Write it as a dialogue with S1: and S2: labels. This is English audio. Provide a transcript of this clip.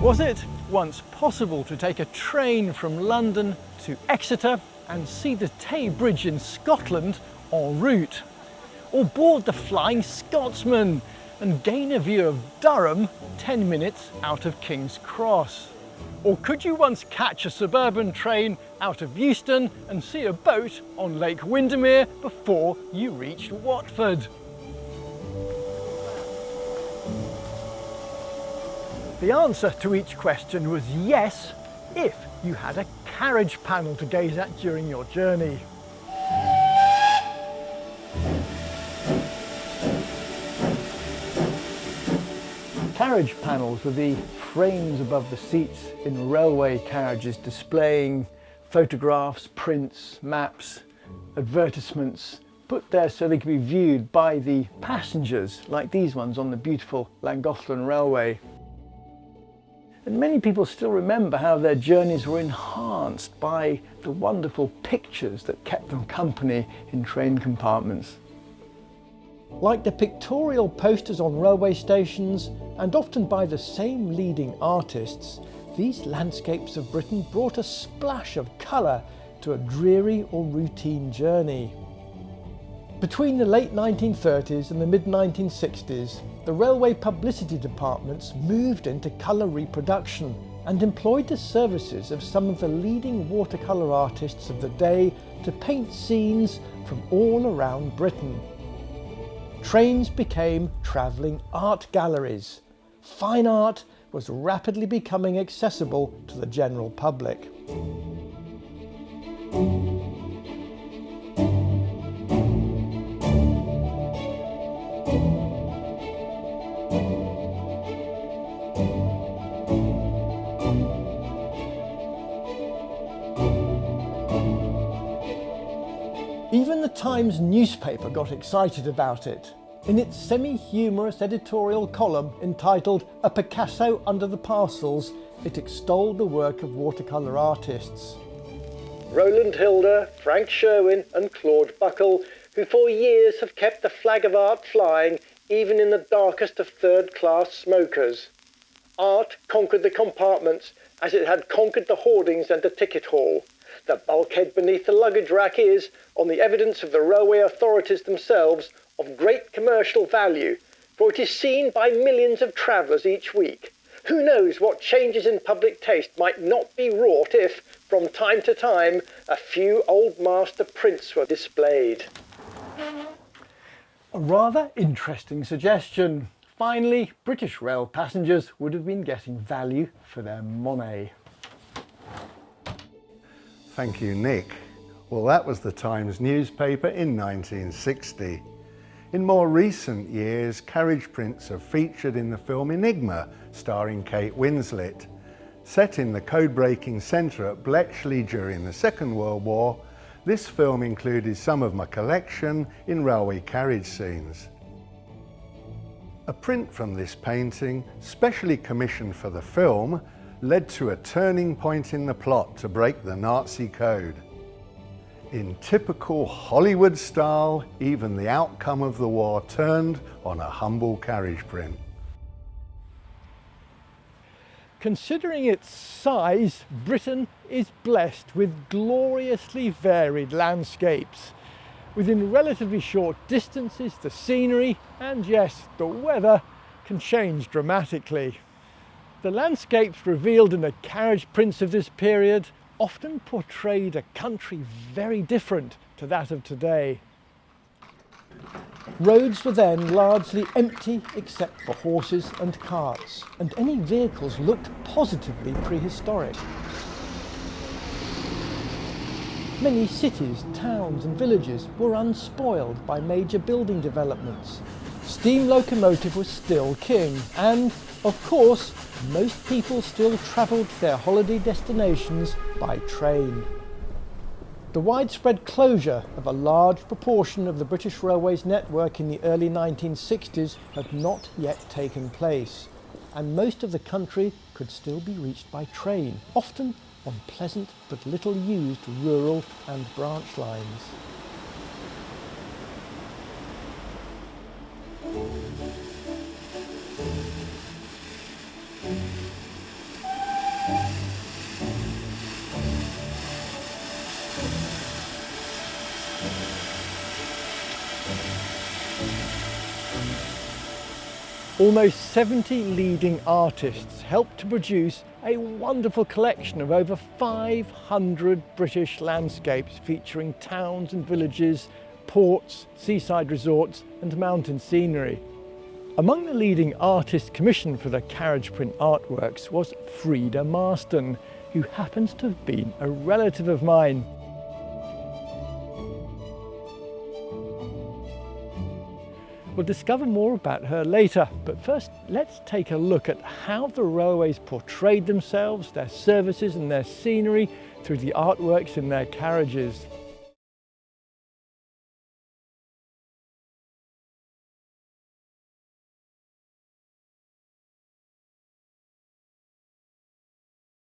S1: Was it once possible to take a train from London to Exeter and see the Tay Bridge in Scotland en route? Or board the Flying Scotsman and gain a view of Durham 10 minutes out of King's Cross? Or could you once catch a suburban train out of Euston and see a boat on Lake Windermere before you reached Watford? The answer to each question was yes, if you had a carriage panel to gaze at during your journey. Carriage panels were the frames above the seats in railway carriages displaying photographs, prints, maps, advertisements, put there so they could be viewed by the passengers, like these ones on the beautiful Llangollen Railway. And many people still remember how their journeys were enhanced by the wonderful pictures that kept them company in train compartments. Like the pictorial posters on railway stations, and often by the same leading artists, these landscapes of Britain brought a splash of colour to a dreary or routine journey. Between the late 1930s and the mid-1960s, the railway publicity departments moved into colour reproduction and employed the services of some of the leading watercolour artists of the day to paint scenes from all around Britain. Trains became travelling art galleries. Fine art was rapidly becoming accessible to the general public. Even the Times newspaper got excited about it. In its semi-humorous editorial column entitled "A Picasso Under the Parcels," it extolled the work of watercolour artists. Rowland Hilder, Frank Sherwin and Claude Buckle, who for years have kept the flag of art flying even in the darkest of third-class smokers. Art conquered the compartments as it had conquered the hoardings and the ticket hall. The bulkhead beneath the luggage rack is, on the evidence of the railway authorities themselves, of great commercial value, for it is seen by millions of travellers each week. Who knows what changes in public taste might not be wrought if, from time to time, a few old master prints were displayed. A rather interesting suggestion. Finally, British rail passengers would have been getting value for their money.
S2: Thank you, Nick. Well, that was the Times newspaper in 1960. In more recent years, carriage prints have featured in the film Enigma, starring Kate Winslet. Set in the code-breaking centre at Bletchley during the Second World War, this film included some of my collection in railway carriage scenes. A print from this painting, specially commissioned for the film, led to a turning point in the plot to break the Nazi code. In typical Hollywood style, even the outcome of the war turned on a humble carriage print.
S1: Considering its size, Britain is blessed with gloriously varied landscapes. Within relatively short distances, the scenery and, yes, the weather can change dramatically. The landscapes revealed in the carriage prints of this period often portrayed a country very different to that of today. Roads were then largely empty except for horses and carts, and any vehicles looked positively prehistoric. Many cities, towns and villages were unspoiled by major building developments. Steam locomotive was still king, and, of course, most people still travelled to their holiday destinations by train. The widespread closure of a large proportion of the British Railways network in the early 1960s had not yet taken place, and most of the country could still be reached by train, often on pleasant but little used rural and branch lines. Almost 70 leading artists helped to produce a wonderful collection of over 500 British landscapes featuring towns and villages, ports, seaside resorts and mountain scenery. Among the leading artists commissioned for the carriage print artworks was Frida Marston, who happens to have been a relative of mine. We'll discover more about her later, but first let's take a look at how the railways portrayed themselves, their services and their scenery through the artworks in their carriages.